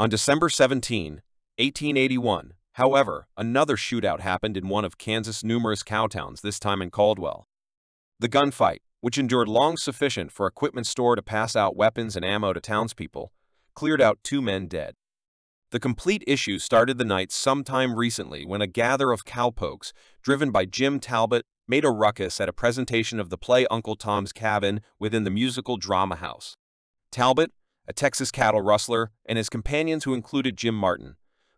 On December 17, 1881, however, another shootout happened in one of Kansas' numerous cowtowns, this time in Caldwell. The gunfight, which endured long sufficient for equipment store to pass out weapons and ammo to townspeople, cleared out 2 men dead. The complete issue started the night sometime recently when a gather of cowpokes, driven by Jim Talbot, made a ruckus at a presentation of the play Uncle Tom's Cabin within the musical drama house. Talbot, a Texas cattle rustler, and his companions, who included Jim Martin,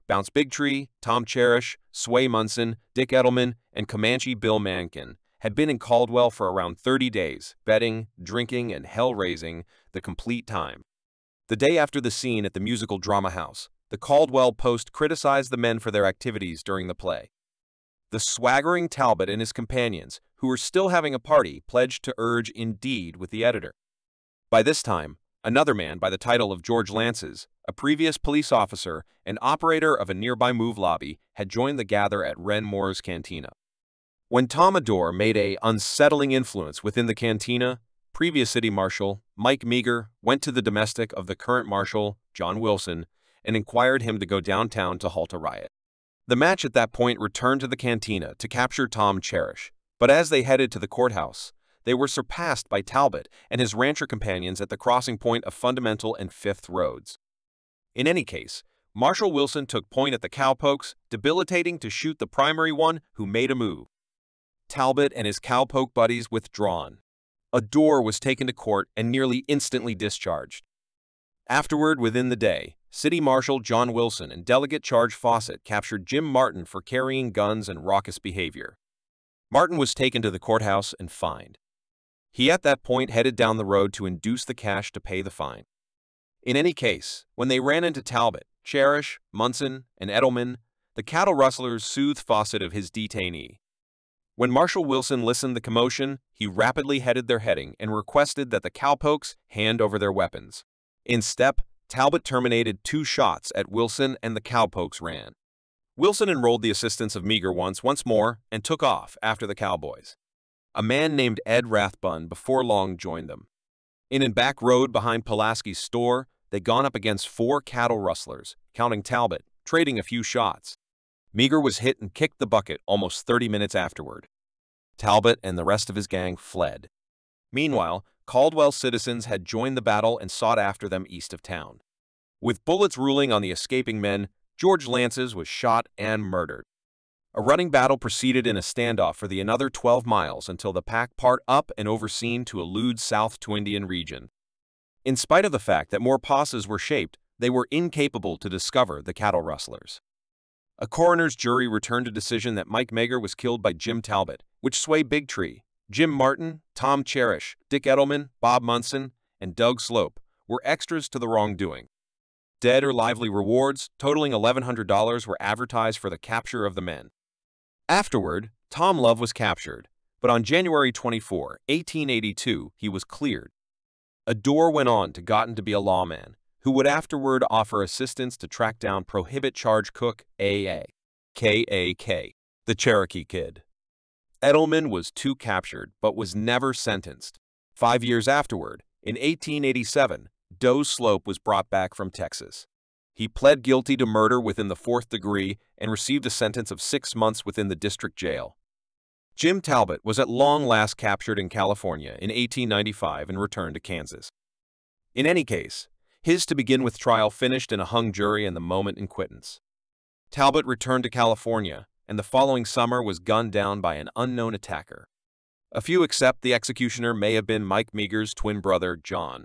Bounce Bigtree, Tom Cherish, Sway Munson, Dick Edelman, and Comanche Bill Mankin, had been in Caldwell for around 30 days, betting, drinking, and hell-raising the complete time. The day after the scene at the musical drama house, the Caldwell Post criticized the men for their activities during the play. The swaggering Talbot and his companions, who were still having a party, pledged to urge indeed with the editor. By this time, another man by the title of George Lances, a previous police officer and operator of a nearby move lobby, had joined the gather at Ren Moore's Cantina. When Tom Adore made an unsettling influence within the cantina, previous city marshal Mike Meager went to the domestic of the current marshal, John Wilson, and inquired him to go downtown to halt a riot. The match at that point returned to the cantina to capture Tom Cherish, but as they headed to the courthouse, they were surpassed by Talbot and his rancher companions at the crossing point of Fundamental and Fifth Roads. In any case, Marshal Wilson took point at the cowpokes, debilitating to shoot the primary one who made a move. Talbot and his cowpoke buddies withdrawn. Adore was taken to court and nearly instantly discharged. Afterward, within the day, City Marshal John Wilson and Delegate Charge Fawcett captured Jim Martin for carrying guns and raucous behavior. Martin was taken to the courthouse and fined. He at that point headed down the road to induce the cash to pay the fine. In any case, when they ran into Talbot, Cherish, Munson, and Edelman, the cattle rustlers soothed Fawcett of his detainee. When Marshal Wilson listened to the commotion, he rapidly headed their heading and requested that the cowpokes hand over their weapons. In step, Talbot terminated 2 shots at Wilson and the cowpokes ran. Wilson enrolled the assistance of Meager once more and took off after the cowboys. A man named Ed Rathbun before long joined them. In a back road behind Pulaski's store, they gone up against 4 cattle rustlers, counting Talbot, trading a few shots. Meager was hit and kicked the bucket almost 30 minutes afterward. Talbot and the rest of his gang fled. Meanwhile, Caldwell citizens had joined the battle and sought after them east of town. With bullets ruling on the escaping men, George Lances was shot and murdered. A running battle proceeded in a standoff for the another 12 miles until the pack part up and overseen to elude south to Indian region. In spite of the fact that more posses were shaped, they were incapable to discover the cattle rustlers. A coroner's jury returned a decision that Mike Meager was killed by Jim Talbot, which Sway Bigtree, Jim Martin, Tom Cherish, Dick Edelman, Bob Munson, and Doug Slope were extras to the wrongdoing. Dead or lively rewards, totaling $1,100, were advertised for the capture of the men. Afterward, Tom Love was captured, but on January 24, 1882, he was cleared. Adore went on to gotten to be a lawman, who would afterward offer assistance to track down Prohibit Charge Cook A.A. K.A.K., the Cherokee Kid. Edelman was too captured, but was never sentenced. 5 years afterward, in 1887, Doe Slope was brought back from Texas. He pled guilty to murder within the 4th degree and received a sentence of 6 months within the district jail. Jim Talbot was at long last captured in California in 1895 and returned to Kansas. In any case, his to begin with trial finished in a hung jury and the moment in quittance. Talbot returned to California, and the following summer was gunned down by an unknown attacker. A few accept the executioner may have been Mike Meager's twin brother, John.